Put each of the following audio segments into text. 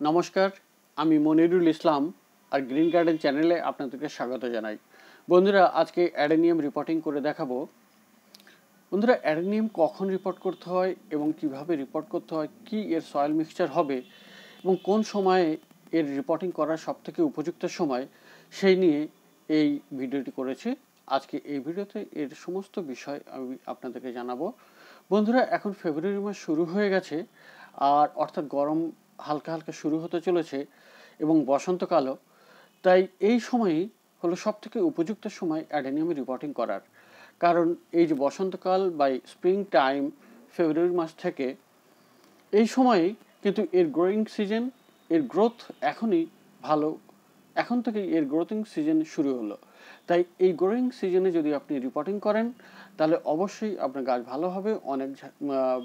নমস্কার, আমি মনিরুল ইসলাম আর green garden চ্যানেলে আপনাদেরকে স্বাগত জানাই। বন্ধুরা, আজকে অ্যাডেনিয়াম রিপোর্টিং করে দেখাবো। বন্ধুরা, অ্যাডেনিয়াম কখন রিপোর্ট করতে হয় এবং কিভাবে রিপোর্ট করতে হয়, কি এর সয়েল মিক্সচার হবে এবং কোন সময়ে এর রিপোর্টিং করার সবথেকে উপযুক্ত সময়, সেই নিয়ে এই ভিডিওটি করেছি। আজকে এই ভিডিওতে এর সমস্ত বিষয় আমি আপনাদেরকে জানাবো। বন্ধুরা, এখন ফেব্রুয়ারি মাস শুরু হয়ে গেছে, আর অর্থাৎ গরম হালকা হালকা শুরু হতে চলেছে এবং বসন্তকালও। তাই এই সময়ই হলো সবথেকে উপযুক্ত সময় অ্যাডেনিয়ামে রিপোর্টিং করার। কারণ এই যে বসন্তকাল বা স্প্রিং টাইম, ফেব্রুয়ারি মাস থেকে এই সময়েই কিন্তু এর গ্রোয়িং সিজন, এর গ্রোথ এখনই ভালো, এখন থেকেই এর গ্রোথিং সিজন শুরু হলো। তাই এই গ্রোয়িং সিজনে যদি আপনি রিপোর্টিং করেন তাহলে অবশ্যই আপনার গাছ ভালো হবে, অনেক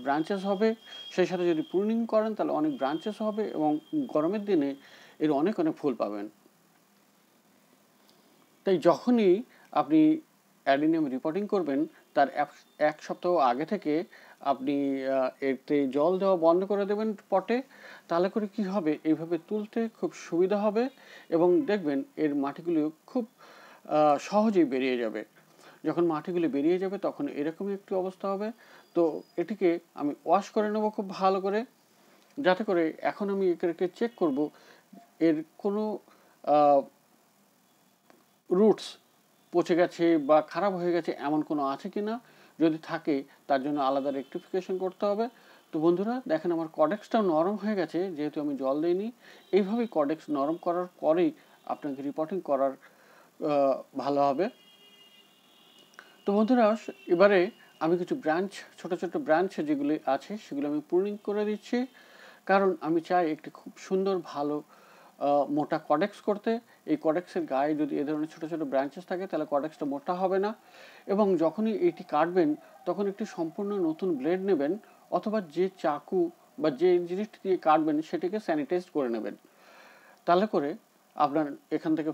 ব্রাঞ্চেস হবে। সেই সাথে যদি প্রুনিং করেন তাহলে অনেক ব্রাঞ্চেস হবে এবং গরমের দিনে এর অনেক অনেক ফুল পাবেন। তাই যখনই আপনি অ্যাডেনিয়াম রিপোর্টিং করবেন তার এক সপ্তাহ আগে থেকে আপনি এতে জল দেওয়া বন্ধ করে দেবেন পটে। তাহলে করে কি হবে, এইভাবে তুলতে খুব সুবিধা হবে এবং দেখবেন এর মাটিগুলো খুব সহজেই বেরিয়ে যাবে। যখন মাটিগুলি বেরিয়ে যাবে তখন এরকমই একটি অবস্থা হবে। তো এটিকে আমি ওয়াশ করে নেব খুব ভালো করে, যাতে করে এখন আমি একে চেক করব এর কোনো রুটস পচে গেছে বা খারাপ হয়ে গেছে এমন কোনো আছে কি না। যদি থাকে তার জন্য আলাদা রেকটিফিকেশন করতে হবে। তো বন্ধুরা দেখেন, আমার কডেক্সটাও নরম হয়ে গেছে, যেহেতু আমি জল দিইনি। এইভাবেই কডেক্স নরম করার পরেই আপনাকে রিপোর্টিং করার ভালো হবে। তো বন্ধুরা, এবারে আমি কিছু ব্রাঞ্চ, ছোট ছোট ব্রাঞ্চ যেগুলি আছে সেগুলো আমি প্রুনিং করে দিচ্ছি। কারণ আমি চাই একটি খুব সুন্দর ভালো মোটা কডেক্স করতে। এই কডেক্সের গায়ে যদি এ ধরনের ছোটো ছোটো ব্রাঞ্চেস থাকে তাহলে কডেক্সটা মোটা হবে না। এবং যখনই এইটি কাটবেন তখন একটি সম্পূর্ণ নতুন ব্লেড নেবেন, অথবা যে চাকু বা যে জিনিসটি দিয়ে কাটবেন সেটিকে স্যানিটাইজ করে নেবেন। তাহলে করে আপনার এখান থেকে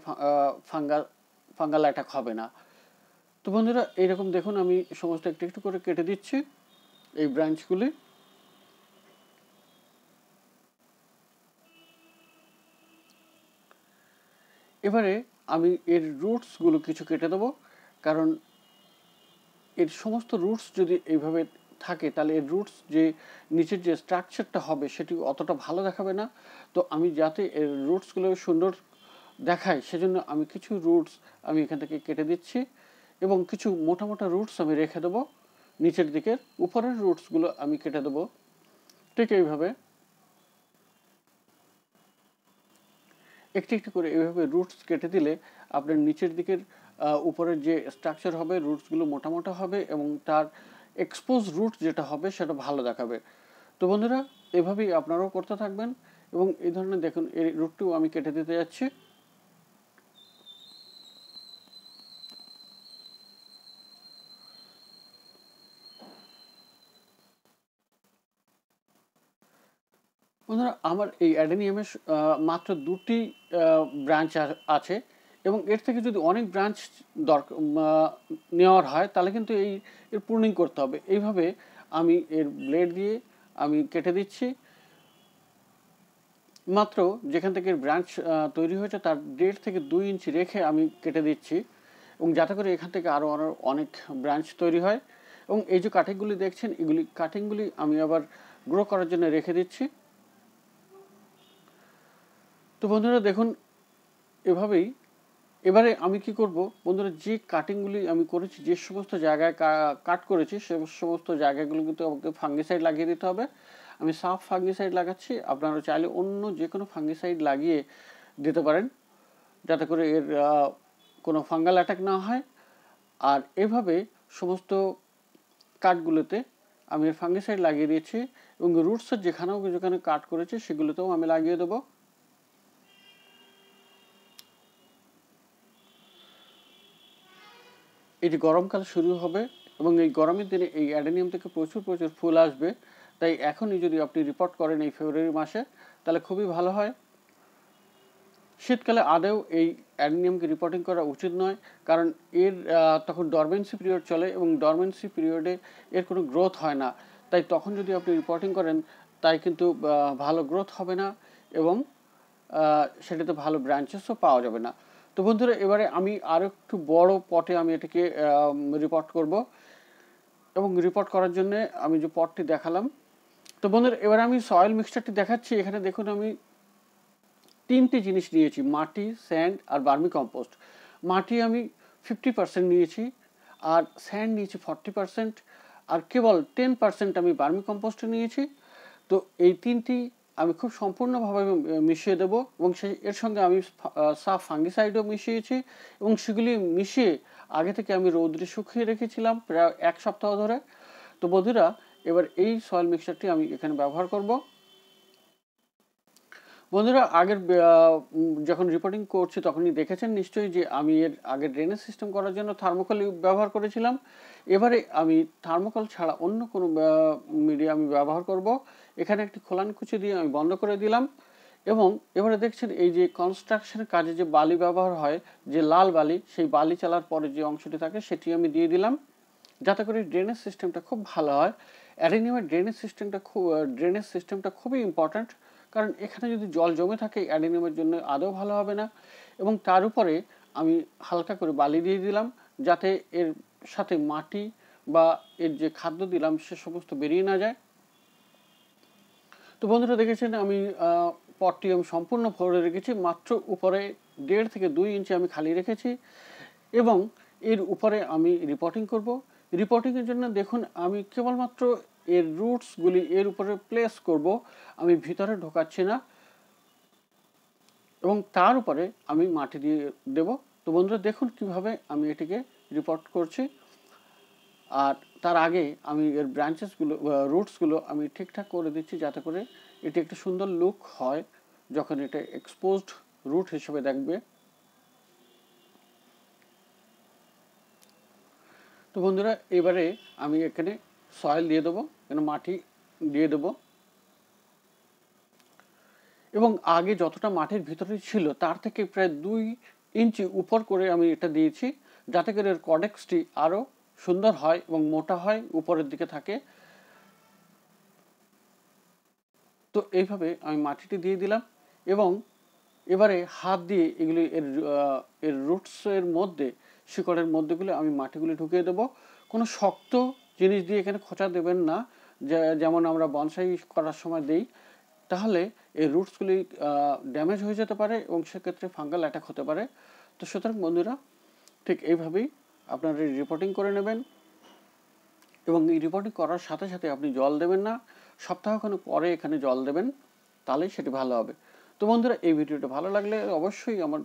ফাঙ্গাল অ্যাটাক হবে না। তো বন্ধুরা, এইরকম দেখুন আমি সমস্ত একটু একটু করে কেটে দিচ্ছি এই ব্রাঞ্চগুলি। এবারে আমি এর রুটসগুলো কিছু কেটে দেবো, কারণ এর সমস্ত রুটস যদি এইভাবে থাকে তাহলে এর রুটস যে নিচের যে স্ট্রাকচারটা হবে সেটি অতটা ভালো দেখাবে না। তো আমি যাতে এর রুটসগুলো সুন্দর দেখায় সেজন্য আমি কিছু রুটস আমি এখান থেকে কেটে দিচ্ছি এবং কিছু মোটা মোটা রুটস আমি রেখে দেবো নিচের দিকের। উপরের রুটসগুলো আমি কেটে দেবো ঠিক এইভাবে একটি একটি করে। এইভাবে রুটস কেটে দিলে আপনার নিচের দিকের উপরের যে স্ট্রাকচার হবে, রুটসগুলো মোটা মোটা হবে এবং তার এক্সপোজ রুট যেটা হবে সেটা ভালো দেখাবে। তো বন্ধুরা, এভাবেই আপনারাও করতে থাকবেন এবং এই ধরনের দেখুন এই রুটটিও আমি কেটে দিতে যাচ্ছি। বন্ধুরা, আমার এই অ্যাডেনিয়ামের মাত্র দুটি ব্রাঞ্চ আছে এবং এর থেকে যদি অনেক ব্রাঞ্চ দরকার নেওয়ার হয় তাহলে কিন্তু এর প্রুনিং করতে হবে। এইভাবে আমি এর ব্লেড দিয়ে আমি কেটে দিচ্ছি। মাত্র যেখান থেকে ব্রাঞ্চ তৈরি হয়েছে তার 1.5 থেকে 2 ইঞ্চি রেখে আমি কেটে দিচ্ছি এবং যাতে করে এখান থেকে আরও আরও অনেক ব্রাঞ্চ তৈরি হয়। এবং এই যে কাটিংগুলি দেখছেন, এগুলি কাটিংগুলি আমি আবার গ্রো করার জন্য রেখে দিচ্ছি। তো বন্ধুরা দেখুন এভাবেই। এবারে আমি কি করব বন্ধুরা, যে কাটিংগুলি আমি করেছি, যে সমস্ত জায়গায় কাট করেছি সে সমস্ত জায়গাগুলো কিন্তু আমাকে ফাঙ্গিসাইড লাগিয়ে দিতে হবে। আমি সাফ ফাঙ্গিসাইড লাগাচ্ছি, আপনারা চাইলে অন্য যে কোনো ফাঙ্গিসাইড লাগিয়ে দিতে পারেন যাতে করে এর কোনো ফাঙ্গাল অ্যাটাক না হয়। আর এভাবে সমস্ত কাঠগুলোতে আমি এর ফাঙ্গিসাইড লাগিয়ে দিয়েছি এবং রুটসের যেখানে কাট করেছি সেগুলোতেও আমি লাগিয়ে দেবো। এটি গরমকাল শুরু হবে এবং এই গরমের দিনে এই অ্যাডেনিয়াম থেকে প্রচুর প্রচুর ফুল আসবে। তাই এখনই যদি আপনি রিপোর্ট করেন এই ফেব্রুয়ারি মাসে তাহলে খুবই ভালো হয়। শীতকালে আদৌ এই অ্যাডেনিয়ামকে রিপোর্টিং করা উচিত নয়, কারণ এর তখন ডরমেন্সি পিরিয়ড চলে এবং ডরমেন্সি পিরিয়ডে এর কোনো গ্রোথ হয় না। তাই তখন যদি আপনি রিপোর্টিং করেন তাই কিন্তু ভালো গ্রোথ হবে না এবং সেটাতে ভালো ব্রাঞ্চেসও পাওয়া যাবে না। তো বন্ধুরা, এবারে আমি আরও একটু বড় পটে আমি এটাকে রিপোর্ট করব, এবং রিপোর্ট করার জন্য আমি যে পটটি দেখালাম, তো বন্ধুরা এবার আমি সয়েল মিক্সচারটি দেখাচ্ছি। এখানে দেখুন আমি 3টি জিনিস নিয়েছি, মাটি, স্যান্ড আর ভার্মি কম্পোস্ট। মাটি আমি 50% নিয়েছি, আর স্যান্ড নিয়েছি 40%, আর কেবল 10% আমি ভার্মি কম্পোস্ট নিয়েছি। তো এই 3টি আমি খুব সম্পূর্ণভাবে মিশিয়ে দেবো, এবং এর সঙ্গে আমি সাফ ফাঙ্গিসাইডও মিশিয়েছি, এবং সেগুলি মিশিয়ে আগে থেকে আমি রৌদ্রে শুকিয়ে রেখেছিলাম প্রায় 1 সপ্তাহ ধরে। তো বন্ধুরা, এবার এই সয়েল মিক্সচারটি আমি এখানে ব্যবহার করব। বন্ধুরা, আগের যখন রিপোর্টিং করছি তখনই দেখেছেন নিশ্চয়ই যে আমি এর আগে ড্রেনেজ সিস্টেম করার জন্য থার্মোকল ব্যবহার করেছিলাম। এবারে আমি থার্মোকল ছাড়া অন্য কোনো মিডিয়া আমি ব্যবহার করব। এখানে একটি খোলানকুচি দিয়ে আমি বন্ধ করে দিলাম, এবং এবারে দেখছেন এই যে কনস্ট্রাকশনের কাজে যে বালি ব্যবহার হয়, যে লাল বালি, সেই বালি চালার পরে যে অংশটি থাকে সেটি আমি দিয়ে দিলাম, যাতে করে ড্রেনেজ সিস্টেমটা খুব ভালো হয়। অ্যাডেনিয়ামের ড্রেনেজ সিস্টেমটা খুবই ইম্পর্ট্যান্ট, কারণ এখানে যদি জল জমে থাকে অ্যাডেনিয়ামের জন্য আদৌ ভালো হবে না। এবং তার উপরে আমি হালকা করে বালি দিয়ে দিলাম, যাতে এর সাথে মাটি বা এর যে খাদ্য দিলাম সে সমস্ত বেরিয়ে না যায়। তো বন্ধুরা, দেখেছেন আমি পটটি আমি সম্পূর্ণ ভরে রেখেছি, মাত্র উপরে 1.5 থেকে 2 ইঞ্চি আমি খালি রেখেছি, এবং এর উপরে আমি রিপোর্টিং করব। রিপোর্টিংয়ের জন্য দেখুন আমি কেবলমাত্র এর রুটসগুলি এর উপরে প্লেস করব, আমি ভিতরে ঢোকাচ্ছি না, এবং তার উপরে আমি মাটি দিয়ে দেব। তো বন্ধুরা, দেখুন কিভাবে আমি এটিকে রিপোর্ট করছি। আর তার আগে আমি এর ব্রাঞ্চেসগুলো, রুটসগুলো আমি ঠিকঠাক করে দিচ্ছি, যাতে করে এটি একটা সুন্দর লুক হয় যখন এটা এক্সপোজড রুট হিসেবে দেখবে। তো বন্ধুরা, এবারে আমি এখানে সয়েল দিয়ে দেবো, এখানে মাটি দিয়ে দেবো, এবং আগে যতটা মাটির ভিতরে ছিল তার থেকে প্রায় 2 ইঞ্চি উপর করে আমি এটা দিয়েছি, যাতে করে এর কডেক্সটি আরও সুন্দর হয় এবং মোটা হয়, উপরের দিকে থাকে। তো এইভাবে আমি মাটিটি দিয়ে দিলাম, এবং এবারে হাত দিয়ে এগুলি এর রুটসের মধ্যে, শিকড়ের মধ্যেগুলো আমি মাটিগুলি ঢুকিয়ে দেবো। কোনো শক্ত জিনিস দিয়ে এখানে খোঁচা দেবেন না, যেমন আমরা বনসাই করার সময় দিই, তাহলে এই রুটসগুলি ড্যামেজ হয়ে যেতে পারে এবং সেক্ষেত্রে ফাঙ্গাল অ্যাটাক হতে পারে। তো সুতরাং বন্ধুরা, ঠিক এইভাবেই আপনারা রিপোর্টিং করে নেবেন, এবং এই রিপোর্টিং করার সাথে সাথে আপনি জল দেবেন না, সপ্তাহখানেক পরে এখানে জল দেবেন, তাহলেই সেটি ভালো হবে। তো বন্ধুরা, এই ভিডিওটা ভালো লাগলে অবশ্যই আমার